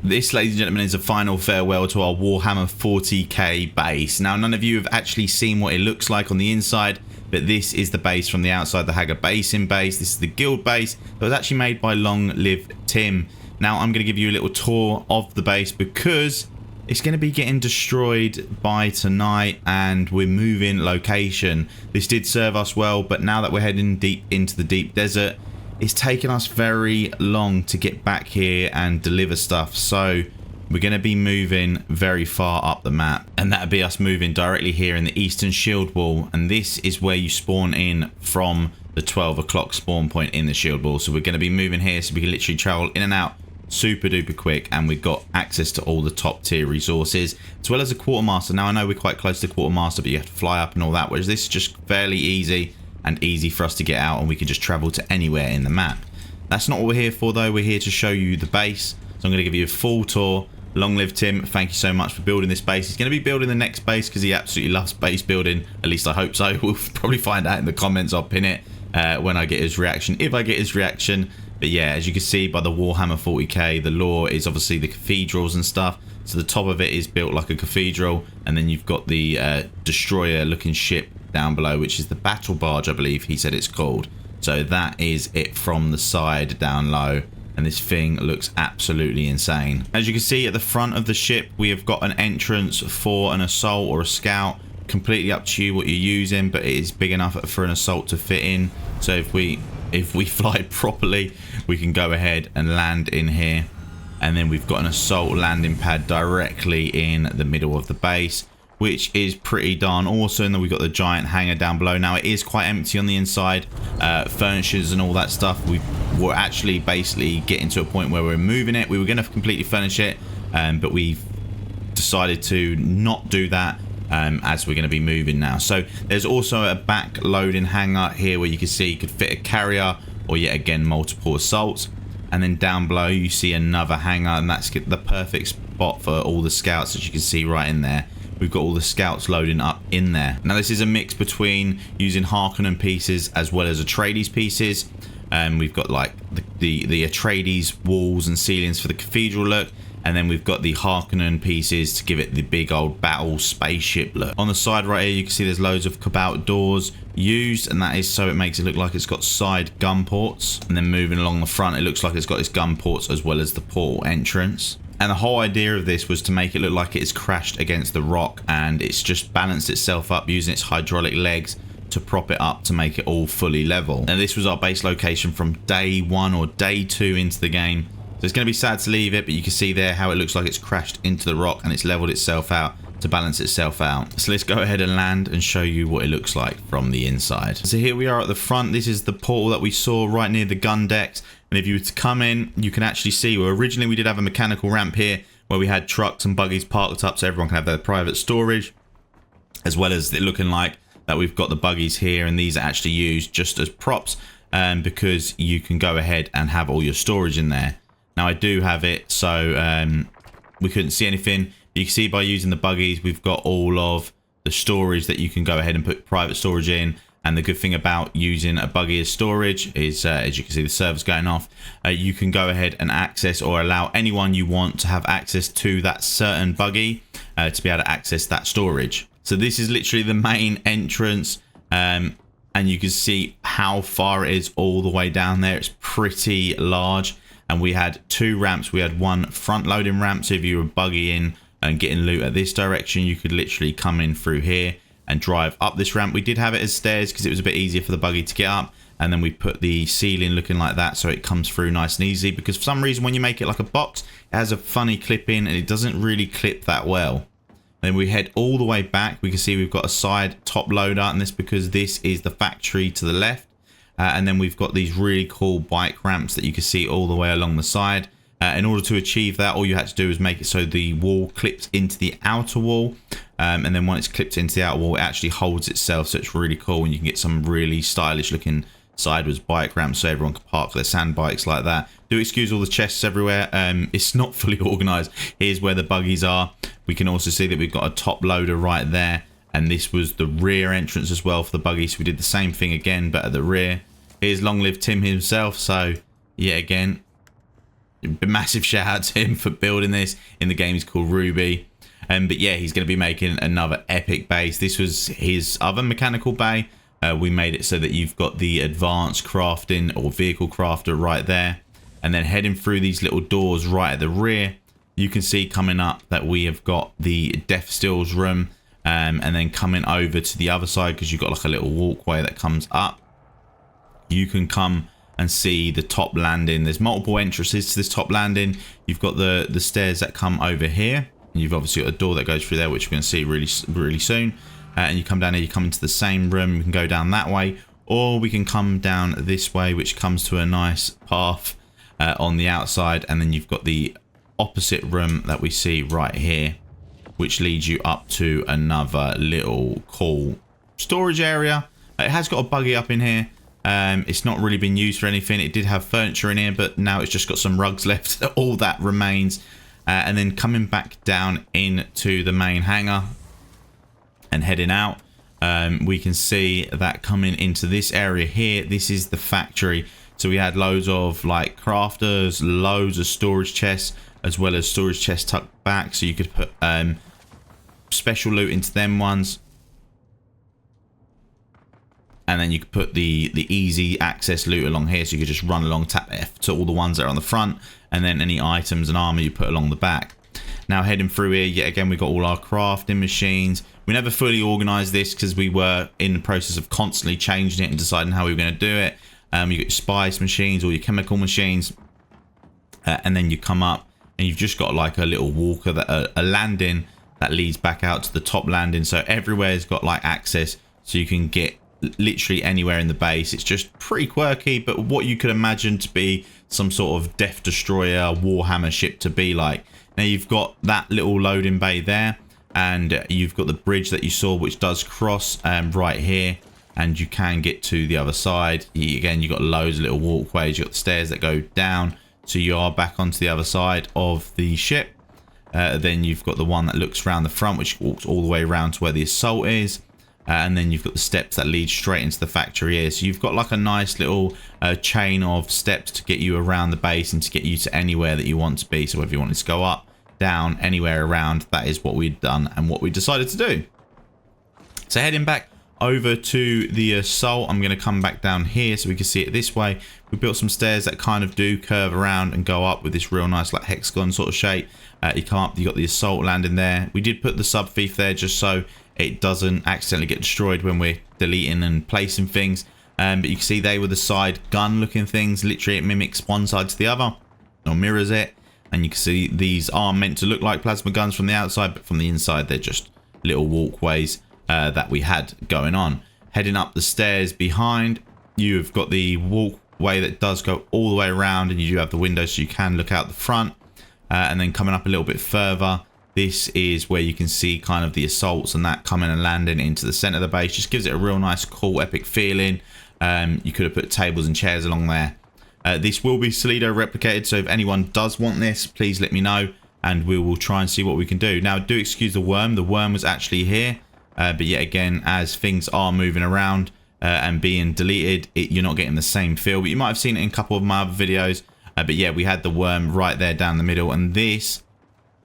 This, ladies and gentlemen, is a final farewell to our Warhammer 40k base. Now, none of you have actually seen what it looks like on the inside, but this is the base from the outside, the Haggard Basin base. This is the guild base that was actually made by Long Live Tim. Now, I'm going to give you a little tour of the base because it's going to be getting destroyed by tonight and we're moving location. This did serve us well, but now that we're heading deep into the deep desert, it's taken us very long to get back here and deliver stuff. So we're going to be moving very far up the map, and that'll be us moving directly here in the eastern shield wall. And this is where you spawn in from the 12 o'clock spawn point in the shield wall. So we're going to be moving here so we can literally travel in and out super duper quick, and we've got access to all the top tier resources as well as a quartermaster. Now I know we're quite close to quartermaster, but you have to fly up and all that, whereas this is just fairly easy and easy for us to get out, and we can just travel to anywhere in the map. That's not what we're here for though. We're here to show you the base, so I'm going to give you a full tour. Long live Tim, thank you so much for building this base. He's going to be building the next base because he absolutely loves base building, at least I hope so. We'll probably find out in the comments. I'll pin it when I get his reaction, if I get his reaction. But yeah, as you can see by the Warhammer 40k, the lore is obviously the cathedrals and stuff. So the top of it is built like a cathedral, and then you've got the destroyer looking ship down below, which is the battle barge, I believe he said it's called. So that is it from the side down low, and this thing looks absolutely insane. As you can see at the front of the ship, we have got an entrance for an assault or a scout. Completely up to you what you're using, but it is big enough for an assault to fit in. So if we fly properly, we can go ahead and land in here, and then we've got an assault landing pad directly in the middle of the base, which is pretty darn awesome. Then we've got the giant hangar down below. Now it is quite empty on the inside, furnishings and all that stuff. We were actually basically getting to a point where we're moving it. We were going to completely furnish it, but we've decided to not do that as we're going to be moving now. So there's also a back loading hangar here where you can see you could fit a carrier or yet again multiple assaults. And then down below you see another hangar, and that's the perfect spot for all the scouts, as you can see right in there. We've got all the scouts loading up in there. Now this is a mix between using Harkonnen pieces as well as Atreides pieces. We've got like the Atreides walls and ceilings for the cathedral look, and then we've got the Harkonnen pieces to give it the big old battle spaceship look. On the side right here you can see there's loads of Cabal doors used, and that is so it makes it look like it's got side gun ports. And then moving along the front, it looks like it's got its gun ports as well as the portal entrance. And the whole idea of this was to make it look like it's crashed against the rock, and it's just balanced itself up using its hydraulic legs to prop it up to make it all fully level. And this was our base location from day 1 or day 2 into the game. So it's going to be sad to leave it, but you can see there how it looks like it's crashed into the rock and it's leveled itself out to balance itself out. So let's go ahead and land and show you what it looks like from the inside. So here we are at the front. This is the portal that we saw right near the gun decks. And if you were to come in, you can actually see where originally we did have a mechanical ramp here where we had trucks and buggies parked up so everyone can have their private storage, as well as it looking like that we've got the buggies here, and these are actually used just as props because you can go ahead and have all your storage in there. Now I do have it, so we couldn't see anything. You can see by using the buggies, we've got all of the storage that you can go ahead and put private storage in. And the good thing about using a buggy as storage is, as you can see, the server's going off. You can go ahead and access or allow anyone you want to have access to that certain buggy to be able to access that storage. So this is literally the main entrance, and you can see how far it is all the way down there. It's pretty large, and we had 2 ramps. We had one front loading ramp, so if you were buggying and getting loot at this direction, you could literally come in through here and drive up this ramp. We did have it as stairs because it was a bit easier for the buggy to get up, and then we put the ceiling looking like that so it comes through nice and easy, because for some reason when you make it like a box, it has a funny clip in and it doesn't really clip that well. Then we head all the way back. We can see we've got a side top loader, and this because this is the factory to the left. And then we've got these really cool bike ramps that you can see all the way along the side. In order to achieve that, all you had to do is make it so the wall clips into the outer wall, and then when it's clipped into the outer wall, it actually holds itself, so it's really cool, and you can get some really stylish looking sideways bike ramps so everyone can park their sand bikes like that. Do excuse all the chests everywhere. It's not fully organized. Here's where the buggies are. We can also see that we've got a top loader right there, and this was the rear entrance as well for the buggy, so we did the same thing again but at the rear. Here's Long Live Tim himself, so yet again massive shout out to him for building this. In the game he's called Ruby. But yeah, he's going to be making another epic base. This was his other mechanical bay. We made it so that you've got the advanced crafting or vehicle crafter right there. And then heading through these little doors right at the rear, you can see coming up that we have got the Death Stills room. And then coming over to the other side, because you've got like a little walkway that comes up, you can come and see the top landing. There's multiple entrances to this top landing. You've got the stairs that come over here. And you've obviously got a door that goes through there, which we're going to see really soon. And you come down here, you come into the same room. You can go down that way, or we can come down this way, which comes to a nice path on the outside. And then you've got the opposite room that we see right here, which leads you up to another little cool storage area. It has got a buggy up in here. It's not really been used for anything. It did have furniture in here, but now it's just got some rugs left. All that remains. And then coming back down into the main hangar and heading out, we can see that coming into this area here, this is the factory. So we had loads of like crafters, loads of storage chests, as well as storage chests tucked back, so you could put special loot into them ones. And then you could put the easy access loot along here, so you could just run along, tap F to all the ones that are on the front, and then any items and armor you put along the back. Now heading through here, yet again, we've got all our crafting machines. We never fully organized this because we were in the process of constantly changing it and deciding how we were going to do it. You got your spice machines or your chemical machines, and then you come up and you've just got like a little walker, that a landing that leads back out to the top landing. So everywhere's got like access, so you can get literally anywhere in the base. It's just pretty quirky, but what you could imagine to be some sort of Death Destroyer Warhammer ship to be like. Now you've got that little loading bay there, and you've got the bridge that you saw, which does cross right here, and you can get to the other side. Again, you've got loads of little walkways. You've got the stairs that go down, so you are back onto the other side of the ship. Then you've got the one that looks around the front, which walks all the way around to where the assault is. And then you've got the steps that lead straight into the factory here. So you've got like a nice little chain of steps to get you around the base and to get you to anywhere that you want to be. So whether you wanted to go up, down, anywhere around, that is what we'd done and what we decided to do. So heading back over to the assault, I'm going to come back down here so we can see it this way. We built some stairs that kind of do curve around and go up with this real nice like hexagon sort of shape. You come up, you got the assault landing there. We did put the sub thief there just so it doesn't accidentally get destroyed when we're deleting and placing things. But you can see they were the side gun looking things. Literally it mimics one side to the other, or mirrors it. And you can see these are meant to look like plasma guns from the outside, but from the inside they're just little walkways that we had going on. Heading up the stairs behind, you've got the walkway that does go all the way around, and you do have the window so you can look out the front. And then coming up a little bit further, this is where you can see kind of the assaults and that coming and landing into the center of the base. Just gives it a real nice, cool, epic feeling. You could have put tables and chairs along there. This will be Solido replicated, so if anyone does want this, please let me know, and we will try and see what we can do. Now, do excuse the worm. The worm was actually here, but yet again, as things are moving around and being deleted, you're not getting the same feel. But you might have seen it in a couple of my other videos. But yeah, we had the worm right there down the middle, and this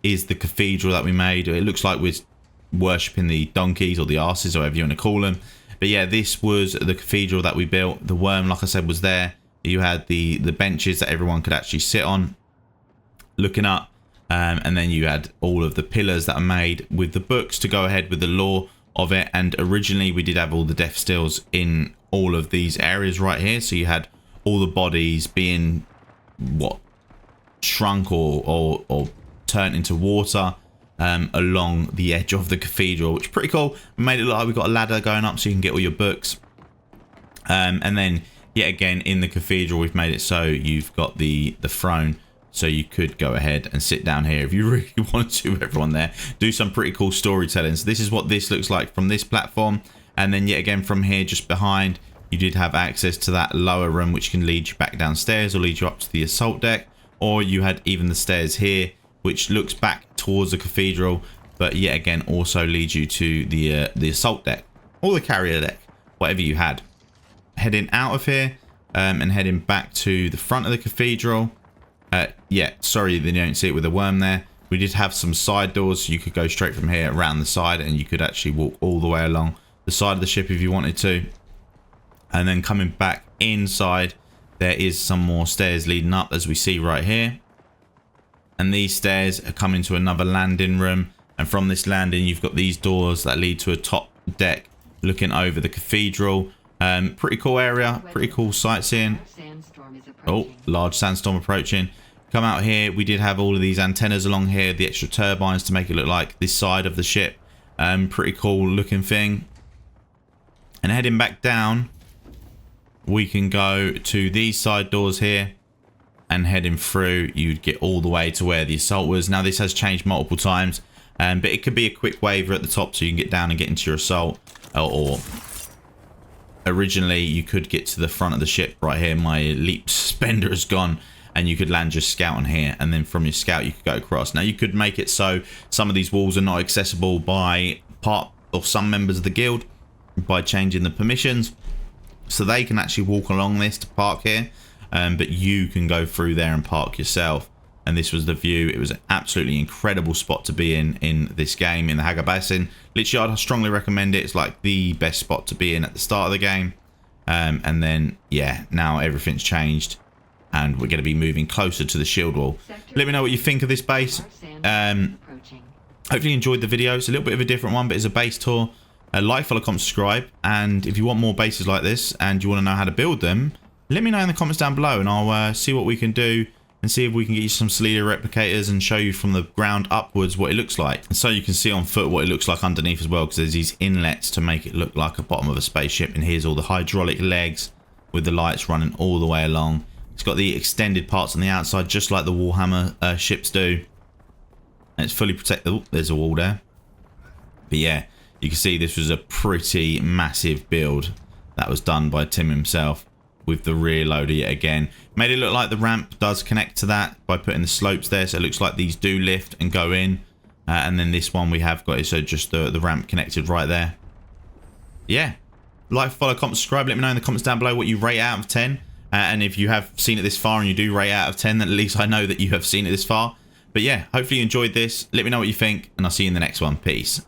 is the cathedral that we made. It looks like we're worshipping the donkeys or the arses, or whatever you want to call them. But yeah, this was the cathedral that we built. The worm, like I said, was there. You had the benches that everyone could actually sit on looking up, and then you had all of the pillars that are made with the books to go ahead with the lore of it. And originally we did have all the death stills in all of these areas right here, so you had all the bodies being shrunk or turned into water along the edge of the cathedral, which is pretty cool. We made it look like we've got a ladder going up so you can get all your books. And then yet again in the cathedral we've made it so you've got the throne, so you could go ahead and sit down here if you really wanted to, with everyone there. Do some pretty cool storytelling. So this is what this looks like from this platform. And then yet again from here just behind, you did have access to that lower room, which can lead you back downstairs or lead you up to the assault deck. Or you had even the stairs here, which looks back towards the cathedral, but yet again also leads you to the assault deck or the carrier deck, whatever you had. Heading out of here and heading back to the front of the cathedral, Yeah, sorry that you don't see it with a worm there. We did have some side doors, so you could go straight from here around the side, and you could actually walk all the way along the side of the ship if you wanted to. And then coming back inside, there is some more stairs leading up, as we see right here. And these stairs are coming to another landing room. And from this landing, you've got these doors that lead to a top deck looking over the cathedral. Pretty cool area, pretty cool sightseeing. Oh, large sandstorm approaching. Come out here, we did have all of these antennas along here, the extra turbines to make it look like this side of the ship. Pretty cool looking thing. And heading back down, we can go to these side doors here, and heading through, you'd get all the way to where the assault was. Now this has changed multiple times, but it could be a quick waiver at the top so you can get down and get into your assault. Or originally you could get to the front of the ship right here. My leap suspender is gone, and you could land your scout on here, and then from your scout you could go across. Now you could make it so some of these walls are not accessible by part or some members of the guild by changing the permissions, so they can actually walk along this to park here, but you can go through there and park yourself. And this was the view. It was an absolutely incredible spot to be in this game, in the Haga Basin. Literally, I'd strongly recommend it. It's like the best spot to be in at the start of the game. And then, yeah, now everything's changed, and we're going to be moving closer to the shield wall. Let me know what you think of this base. Hopefully you enjoyed the video. It's a little bit of a different one, but it's a base tour. Like, follow, comment, subscribe. And if you want more bases like this and you want to know how to build them, let me know in the comments down below, and I'll see what we can do and see if we can get you some Solida replicators and show you from the ground upwards what it looks like. And so you can see on foot what it looks like underneath as well, because there's these inlets to make it look like a bottom of a spaceship. And here's all the hydraulic legs with the lights running all the way along. It's got the extended parts on the outside, just like the Warhammer ships do. And it's fully protected. Oh, there's a wall there. But yeah, you can see this was a pretty massive build that was done by Tim himself, with the rear loader yet again. Made it look like the ramp does connect to that by putting the slopes there, so it looks like these do lift and go in. And then this one we have got is so just the ramp connected right there. Yeah, like, follow, comment, subscribe. Let me know in the comments down below what you rate out of 10. And if you have seen it this far and you do rate out of 10, then at least I know that you have seen it this far. But yeah, hopefully you enjoyed this. Let me know what you think, and I'll see you in the next one. Peace.